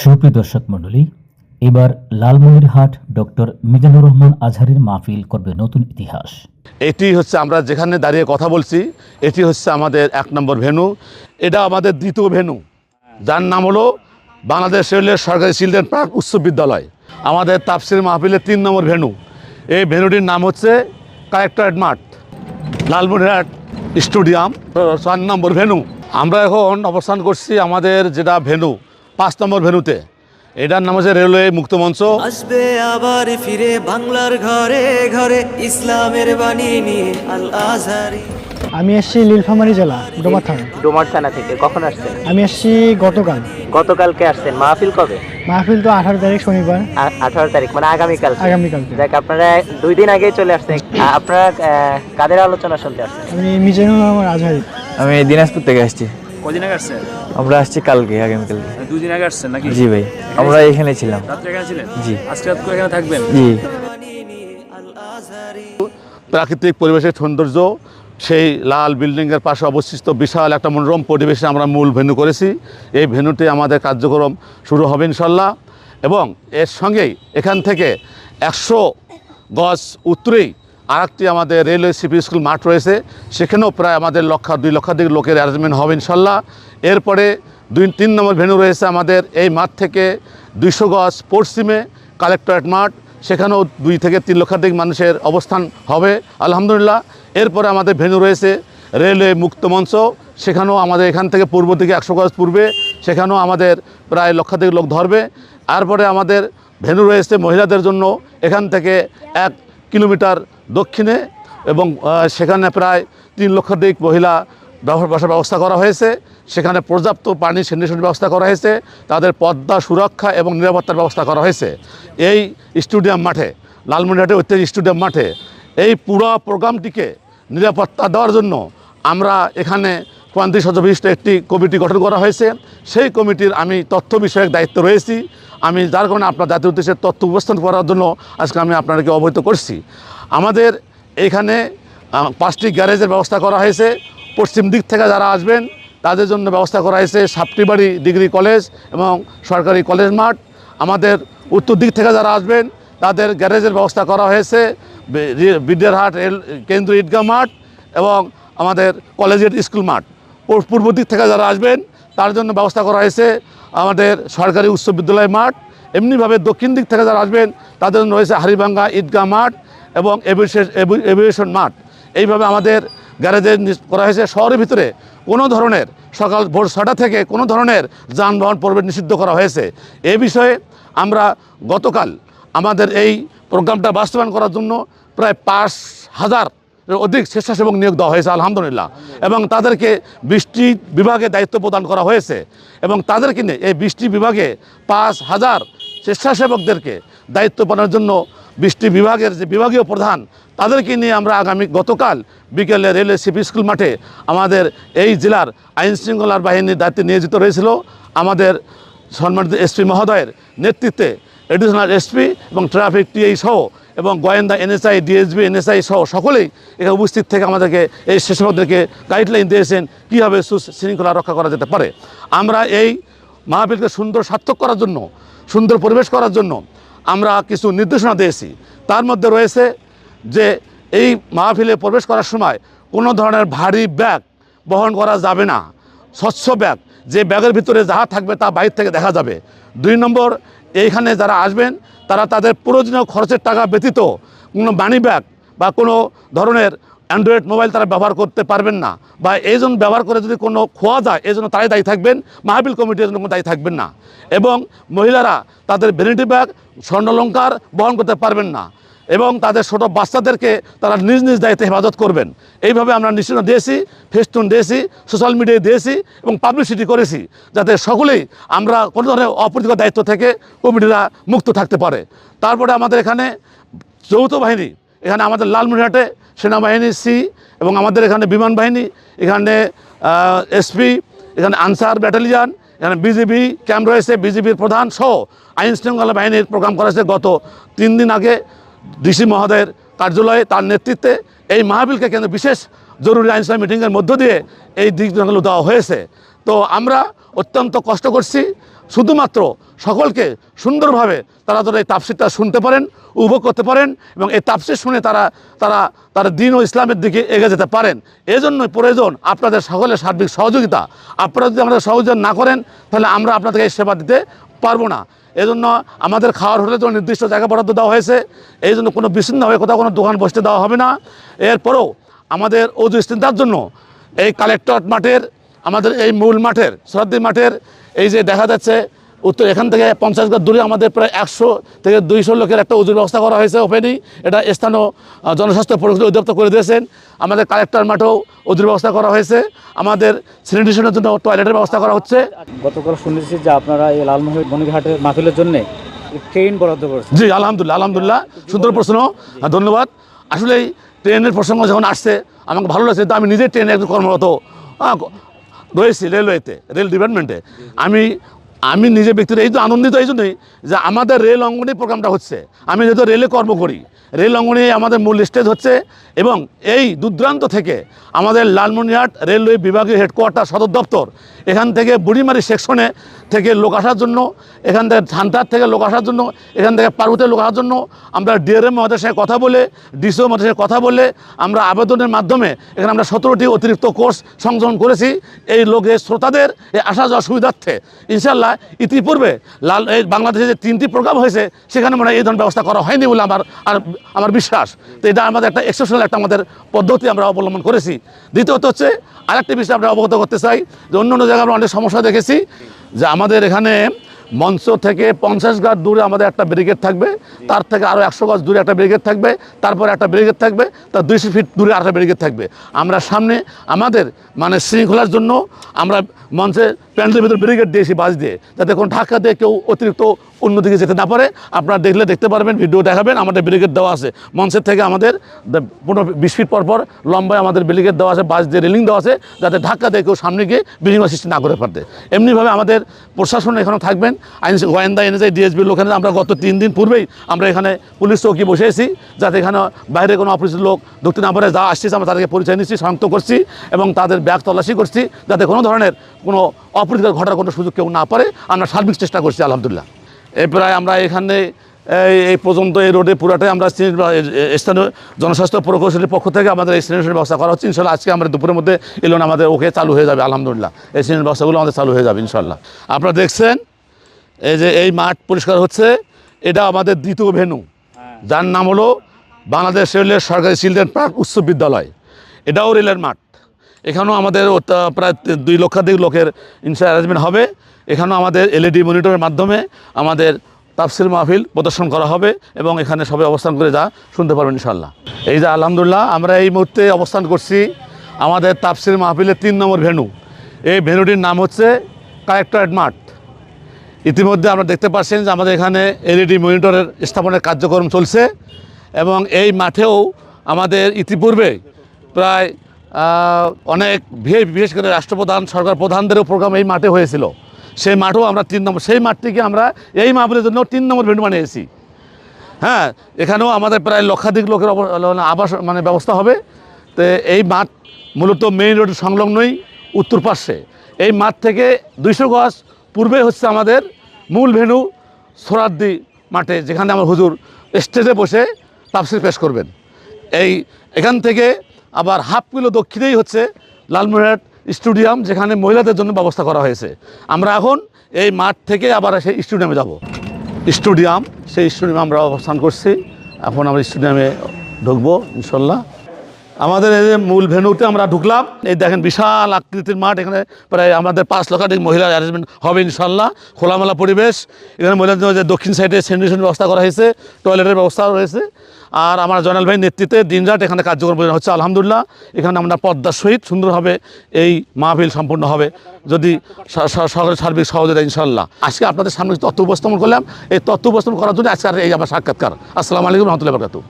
সুপ্রিয় দর্শক মণ্ডলী, এবার লালমনিরহাট ডক্টর মিজানুর রহমান আজহারের মাহফিল করবে নতুন ইতিহাস। এটি হচ্ছে আমরা যেখানে দাঁড়িয়ে কথা বলছি, এটি হচ্ছে আমাদের 1 নম্বর ভেন্যু। এটা আমাদের দ্বিতীয় ভেন্যু, যার নাম হলো বাংলাদেশ রেলওয়ে সরকারি চিলড্রেন পার্ক উচ্চ বিদ্যালয়। আমাদের তাফসির মাহফিলের 3 নম্বর ভেন্যু। এই ভেন্যুটির নাম হচ্ছে কালেক্টরেট মাঠ, লালমনিরহাট স্টেডিয়াম 4 নম্বর ভেন্যু। আমরা এখন অবস্থান করছি আমাদের যেটা ভেন্যু 5 নম্বর ভেন্যুতে। এটার নাম হচ্ছে রেলওয়ে মুক্ত মঞ্চ। আসবে আবার ফিরে বাংলার ঘরে ঘরে ইসলামের বাণী নিয়ে আল আজহারি। আমি এসেছি নীলফামারী জেলা ডোমার থানা। ডোমার থানা থেকে কখন আসছেন? আমি এসেছি গতকালকে আসছেন। মাহফিল কবে? মাহফিল তো 18 তারিখ শনিবার। 18 তারিখ মানে আগামীকাল। আগামীকালকে। আপনারা 2 দিন আগেই চলে আসছেন। আপনারা কাদের আলোচনা শুনতে আসছেন? আমি মিজানুর রহমান আজহারি। আমি দিনাজপুর থেকে আসছি। কদিন আগে আসছেন? আমরা আসছি কালকে, আগামীকালকে। 2 দিন আগে আসছেন নাকি? জি ভাই, আমরা এখানে ছিলাম। রাত্রে এখানে ছিলেন? জি। আজকে রাত করে এখানে থাকবেন? জি। প্রাকৃতিক পরিবেশের সৌন্দর্য, সেই লাল বিল্ডিংয়ের পাশে অবস্থিত বিশাল একটা মনোরম পরিবেশে আমরা মূল ভেন্যু করেছি। এই ভেন্যুতে আমাদের কার্যক্রম শুরু হবে ইনশাল্লাহ। এবং এর সঙ্গেই এখান থেকে 100 গজ উত্তরেই আরেকটি আমাদের রেলওয়ে সিপি স্কুল মাঠ রয়েছে, সেখানেও প্রায় আমাদের 2 লক্ষাধিক লোকের অ্যারেঞ্জমেন্ট হবে ইনশাল্লাহ। এরপরে 3 নম্বর ভেন্যু রয়েছে আমাদের এই মাঠ থেকে 200 গজ পশ্চিমে কালেক্টরেট মাঠ, সেখানেও 2 থেকে 3 লক্ষাধিক মানুষের অবস্থান হবে আলহামদুলিল্লাহ। এরপরে আমাদের ভেন্যু রয়েছে রেলওয়ে মুক্ত মঞ্চ, সেখানেও আমাদের এখান থেকে পূর্ব দিকে 100 গজ পূর্বে, সেখানেও আমাদের প্রায় লক্ষাধিক লোক ধরবে। তারপরে আমাদের ভেন্যু রয়েছে মহিলাদের জন্য এখান থেকে 1 কিলোমিটার দক্ষিণে, এবং সেখানে প্রায় 3 লক্ষাধিক মহিলা বসার ব্যবস্থা করা হয়েছে। সেখানে পর্যাপ্ত পানি স্যানিটেশন ব্যবস্থা করা হয়েছে, তাদের পর্দা সুরক্ষা এবং নিরাপত্তার ব্যবস্থা করা হয়েছে। এই স্টেডিয়াম মাঠে, লালমনিরহাটের ঐতিহাসিক স্টেডিয়াম মাঠে এই পুরো প্রোগ্রামটিকে নিরাপত্তা দেওয়ার জন্য আমরা এখানে 35 সদস্য বিশিষ্ট একটি কমিটি গঠন করা হয়েছে। সেই কমিটির আমি তথ্য বিষয়ক দায়িত্ব রয়েছি। আমি যার কারণে আপনার জাতীয় উদ্দেশ্যে তথ্য উপস্থাপন করার জন্য আজকে আমি আপনাদেরকে অবহিত করছি। আমাদের এখানে 5টি গ্যারেজের ব্যবস্থা করা হয়েছে। পশ্চিম দিক থেকে যারা আসবেন তাদের জন্য ব্যবস্থা করা হয়েছে সাপ্টিবাড়ি ডিগ্রি কলেজ এবং সরকারি কলেজ মাঠ। আমাদের উত্তর দিক থেকে যারা আসবেন তাদের গ্যারেজের ব্যবস্থা করা হয়েছে বিদ্যারহাট রেল কেন্দ্র ঈদগাহ মাঠ এবং আমাদের কলেজের স্কুল মাঠ। পূর্ব দিক থেকে যারা আসবেন তার জন্য ব্যবস্থা করা হয়েছে আমাদের সরকারি উচ্চ বিদ্যালয় মাঠ। এমনিভাবে দক্ষিণ দিক থেকে যারা আসবেন তাদের জন্য রয়েছে হাড়িভাঙ্গা ঈদগাহ মাঠ এবং এভিয়েশন মাঠ। এইভাবে আমাদের গ্যারেজে করা হয়েছে। শহরের ভিতরে কোনো ধরনের সকাল ভোর 6টা থেকে কোনো ধরনের যানবাহন প্রবেশ নিষিদ্ধ করা হয়েছে। এই বিষয়ে আমরা গতকাল আমাদের এই প্রোগ্রামটা বাস্তবায়ন করার জন্য প্রায় 5,000 অধিক স্বেচ্ছাসেবক নিয়োগ দেওয়া হয়েছে আলহামদুলিল্লাহ, এবং তাদেরকে 20টি বিভাগে দায়িত্ব প্রদান করা হয়েছে। এবং তাদেরকে নিয়ে এই 20টি বিভাগে 5,000 স্বেচ্ছাসেবকদেরকে দায়িত্ব পালনের জন্য 20টি বিভাগের যে বিভাগীয় প্রধান তাদেরকে নিয়ে আমরা গতকাল বিকেলে রেলওয়ে সিপি স্কুল মাঠে আমাদের এই জেলার আইন শৃঙ্খলার বাহিনীর দায়িত্বে নিয়োজিত রয়েছিল আমাদের সম্মানিত এসপি মহোদয়ের নেতৃত্বে। এডিশনাল এসপি এবং ট্রাফিক টিআই সহ এবং গোয়েন্দা এনএসআই ডিএসবি এনএসআই সহ সকলেই এখানে উপস্থিত থেকে আমাদেরকে এই স্বেচ্ছাসেবকদেরকে গাইডলাইন দিয়েছেন কীভাবে সুশৃঙ্খলা রক্ষা করা যেতে পারে। আমরা এই মাহফিলকে সুন্দর সার্থক করার জন্য, সুন্দর পরিবেশ করার জন্য আমরা কিছু নির্দেশনা দিয়েছি। তার মধ্যে রয়েছে যে এই মাহফিলে প্রবেশ করার সময় কোনো ধরনের ভারী ব্যাগ বহন করা যাবে না। স্বচ্ছ ব্যাগ, যে ব্যাগের ভিতরে যাহা থাকবে তা বাইরে থেকে দেখা যাবে। 2 নম্বর, এইখানে যারা আসবেন তারা তাদের প্রয়োজনীয় খরচের টাকা ব্যতীত কোনো মানি ব্যাগ বা কোনো ধরনের অ্যান্ড্রয়েড মোবাইল তারা ব্যবহার করতে পারবেন না, বা এই জন্য ব্যবহার করে যদি কোনো খোয়া যায় এই জন্য তারাই দায়ী থাকবেন, মাহফিল কমিটির জন্য কোনো দায়ী থাকবেন না। এবং মহিলারা তাদের ভ্যানিটি ব্যাগ স্বর্ণালংকার বহন করতে পারবেন না, এবং তাদের ছোট বাচ্চাদেরকে তারা নিজ নিজ দায়িত্বে হেফাজত করবেন। এইভাবে আমরা নিশ্চয়তা দিয়েছি, ফেস্টুন দিয়েছি, সোশ্যাল মিডিয়ায় দিয়েছি এবং পাবলিসিটি করেছি, যাতে সকলেই আমরা কোনো ধরনের অপ্রীতিকর দায়িত্ব থেকে কমিটিরা মুক্ত থাকতে পারে। তারপরে আমাদের এখানে যৌথ বাহিনী, এখানে আমাদের লালমনিরহাটে সেনাবাহিনী সি এবং আমাদের এখানে বিমান বাহিনী, এখানে এসপি, এখানে আনসার ব্যাটালিয়ান, এখানে বিজিবি ক্যাম্প রয়েছে, বিজিবির প্রধান সহ আইন শৃঙ্খলা বাহিনীর প্রোগ্রাম করা হয়েছে। গত 3 দিন আগে ডিসি মহোদয়ের কার্যালয়ে তার নেতৃত্বে এই মাহফিলকে কেন্দ্র বিশেষ জরুরি আইনসভা মিটিংয়ের মধ্য দিয়ে এই দিকগুলো দেওয়া হয়েছে। তো আমরা অত্যন্ত কষ্ট করছি শুধুমাত্র সকলকে সুন্দরভাবে তারা যেন এই তাফসিরটা শুনতে পারেন, উপভোগ করতে পারেন এবং এই তাফসির শুনে তারা দিন ও ইসলামের দিকে এগিয়ে যেতে পারেন। এজন্যই প্রয়োজন আপনাদের সকলের সার্বিক সহযোগিতা। আপনারা যদি আমাদের সহযোগিতা না করেন তাহলে আমরা আপনাদেরকে এই সেবা দিতে পারবো না। এজন্য আমাদের খাওয়ার হোটেলের জন্য নির্দিষ্ট জায়গা বরাদ্দ দেওয়া হয়েছে। এই জন্য কোনো বিচ্ছিন্নভাবে কোথাও কোনো দোকান বসতে দেওয়া হবে না। এরপরেও আমাদের অজু ইস্তিনজার জন্য এই কালেক্টরেট মাঠের, আমাদের এই মূল মাঠের, সরাদ্দি মাঠের এই যে দেখা যাচ্ছে উত্তর এখান থেকে 50 গজ দূরে আমাদের প্রায় 100 থেকে 200 লোকের একটা অজুর ব্যবস্থা করা হয়েছে ওপেনই। এটা স্থানীয় জনস্বাস্থ্য পরিষদের অধিদপ্তর করে দিয়েছেন। আমাদের কালেক্টর মাঠেও অজুর ব্যবস্থা করা হয়েছে। আমাদের স্যানিটেশনের জন্য টয়লেটের ব্যবস্থা করা হচ্ছে। গতকাল শুনেছি যে আপনারা এই লালমনিরহাটের মাহফিলের জন্য ট্রেন বরাদ্দ করেছেন। জি আলহামদুলিল্লাহ, সুন্দর প্রশ্ন, ধন্যবাদ। আসলে এই ট্রেনের প্রসঙ্গ যখন আসছে আমাকে ভালো লাগছে। তো আমি নিজে ট্রেনে একটু কর্মরত রয়েছি রেলওয়েতে, রেল ডিপার্টমেন্টে। আমি নিজে ব্যক্তিগত এই তো আনন্দিত এই জন্যই যে আমাদের রেল অঙ্গনে প্রোগ্রামটা হচ্ছে। আমি যেহেতু রেলে কর্ম করি, রেল অঙ্গনে আমাদের মূল স্টেজ হচ্ছে এবং এই দূরদূরান্ত থেকে আমাদের লালমনিরহাট রেলওয়ে বিভাগীয় হেডকোয়ার্টার সদর দপ্তর, এখান থেকে বুড়িমারি সেকশনে থেকে লোক আসার জন্য, এখান থেকে ধানটার থেকে লোক আসার জন্য, এখান থেকে পার্বতীর লোক আসার জন্য আমরা ডিআরএম মহাদের সাথে কথা বলে, ডিসিও মহাদের সাথে কথা বলে আমরা আবেদনের মাধ্যমে এখানে আমরা 17টি অতিরিক্ত কোর্স সংযোজন করেছি এই লোকের শ্রোতাদের এই আসা যাওয়ার সুবিধার্থে। ইনশাল্লাহ ইতিপূর্বে এই বাংলাদেশে যে 3টি প্রোগ্রাম হয়েছে সেখানে মনে হয় এই ধরনের ব্যবস্থা করা হয়নি বলে আমার বিশ্বাস। তো এটা আমাদের একটা এক্সেপশনাল একটা আমাদের পদ্ধতি আমরা অবলম্বন করেছি। দ্বিতীয়ত হচ্ছে আরেকটি বিষয় আমরা অবগত করতে চাই যে অন্য জায়গায় আমরা অনেক সমস্যা দেখেছি যে আমাদের এখানে মঞ্চ থেকে 50 গজ দূরে আমাদের একটা ব্রিগেড থাকবে, তার থেকে আরও 100 গজ দূরে একটা ব্রিগেড থাকবে, তারপরে একটা ব্রিগেড থাকবে, তার 200 ফিট দূরে আরেকটা ব্রিগেড থাকবে। আমরা সামনে আমাদের মানে শৃঙ্খলার জন্য আমরা মঞ্চে প্যান্ডেলের ভিতরে ব্রিগেড দিয়েছি বাস দিয়ে, যাতে কোনো ধাক্কা দিয়ে কেউ অতিরিক্ত অন্যদিকে যেতে না পারে। আপনারা দেখতে পারবেন, ভিডিও দেখাবেন, আমাদের ব্রিগেড দেওয়া আছে মঞ্চের থেকে আমাদের 15-20 ফিট পর লম্বায় আমাদের ব্রিগেড দেওয়া আছে, বাস দিয়ে রেলিং দেওয়া আছে, যাতে ধাক্কা দিয়ে কেউ সামনে গিয়ে বিশৃঙ্খলা সৃষ্টি না করে পারতে। এমনিভাবে আমাদের প্রশাসন এখানে থাকবেন, গোয়েন্দা এনএসআই ডিএসবির লোকেরা। আমরা গত 3 দিন পূর্বেই আমরা এখানে পুলিশ চৌকি বসেছি, যাতে এখানে বাইরে কোনো অপরিচিত লোক ঢুকতে না পারে। যা আসছে আমরা তাদেরকে পরিচয় নিচ্ছি, শনাক্ত করছি এবং তাদের ব্যাগ তল্লাশি করছি, যাতে কোনো ধরনের কোনো অপ্রীতিকর ঘটার কোনো সুযোগ কেউ না পারে। আমরা সার্বিক চেষ্টা করছি আলহামদুলিল্লাহ। এই প্রায় আমরা এখানে এই পর্যন্ত এই রোডে পুরাটাই আমরা স্থানীয় জনস্বাস্থ্য প্রকৌশলীর পক্ষ থেকে আমাদের এই স্যানিটেশনের ব্যবস্থা করা হচ্ছে। ইনশাল্লাহ আজকে আমরা দুপুরের মধ্যে এলেন আমাদের চালু হয়ে যাবে আলহামদুলিল্লাহ। এই স্যানিটেশন ব্যবস্থাগুলো আমাদের চালু হয়ে যাবে ইনশাল্লাহ। আপনারা দেখছেন এই যে এই মাঠ পরিষ্কার হচ্ছে, এটা আমাদের দ্বিতীয় ভেন্যু, যার নাম হলো বাংলাদেশ রেলের সরকারি চিলড্রেন পার্ক উচ্চ বিদ্যালয়। এটাও রেলের মাঠ। এখানেও আমাদের প্রায় 2 লক্ষাধিক লোকের অ্যারেঞ্জমেন্ট হবে। এখানেও আমাদের এলইডি মনিটরের মাধ্যমে আমাদের তাফসির মাহফিল প্রদর্শন করা হবে এবং এখানে সবাই অবস্থান করে যা শুনতে পারবেন ইনশাল্লাহ। এই যে আলহামদুলিল্লাহ আমরা এই মুহূর্তে অবস্থান করছি আমাদের তাফসির মাহফিলের 3 নম্বর ভেন্যু। এই ভেন্যুটির নাম হচ্ছে কালেক্টরেট মাঠ। ইতিমধ্যে আপনারা দেখতে পাচ্ছেন যে আমাদের এখানে এলইডি মনিটরের স্থাপনের কার্যক্রম চলছে এবং এই মাঠেও আমাদের ইতিপূর্বে প্রায় অনেক বিশেষ করে রাষ্ট্রপ্রধান, সরকার প্রধানদেরও প্রোগ্রাম এই মাঠে হয়েছিল। সেই মাঠেও আমরা 3 নম্বর, সেই মাঠটিকে আমরা এই মাহফিলের জন্য 3 নম্বর ভেন্যু বানিয়েছি। হ্যাঁ, এখানেও আমাদের প্রায় লক্ষাধিক লোকের আবাস ব্যবস্থা হবে। তো এই মাঠ মূলত মেইন রোড সংলগ্নই উত্তর পাশে। এই মাঠ থেকে 200 গজ পূর্বে হচ্ছে আমাদের মূল ভেন্যু সোহরাওয়ার্দী মাঠে, যেখানে আমার হুজুর স্টেজে বসে তাফসির পেশ করবেন। এখান থেকে আবার হাফ কিলো দক্ষিণেই হচ্ছে লালমনিরহাট স্টেডিয়াম, যেখানে মহিলাদের জন্য ব্যবস্থা করা হয়েছে। আমরা এখন এই মাঠ থেকে আবার সেই স্টেডিয়ামে যাব। সেই স্টেডিয়ামে আমরা অবস্থান করছি। এখন আমরা স্টেডিয়ামে ঢুকবো ইনশাল্লাহ। আমাদের এই যে মূল ভেন্যুতে আমরা ঢুকলাম। এই দেখেন বিশাল আকৃতির মাঠ। এখানে প্রায় আমাদের 5 লক্ষাধিক মহিলার অ্যারেঞ্জমেন্ট হবে ইনশাল্লাহ। খোলামেলা পরিবেশ। এখানে মহিলাদের জন্য যে দক্ষিণ সাইডে স্যানিটেশন ব্যবস্থা করা হয়েছে, টয়লেটের ব্যবস্থা রয়েছে। আর আমার জয়নাল ভাই নেতৃত্বে দিনরাত এখানে কার্যক্রম হচ্ছে আলহামদুলিল্লাহ। এখানে আমরা পদ্মার সহিত সুন্দরভাবে এই মাহফিল সম্পূর্ণ হবে যদি সকলের সার্বিক সহযোগিতা ইনশাল্লাহ। আজকে আপনাদের সামনে তথ্য উপস্থাপন করলাম। এই তথ্য উপস্থাপন করার জন্য আজকে এই আমার সাক্ষাৎকার। আসসালামু আলাইকুম রহমতুল্লাহি ওয়া বারাকাতুহু।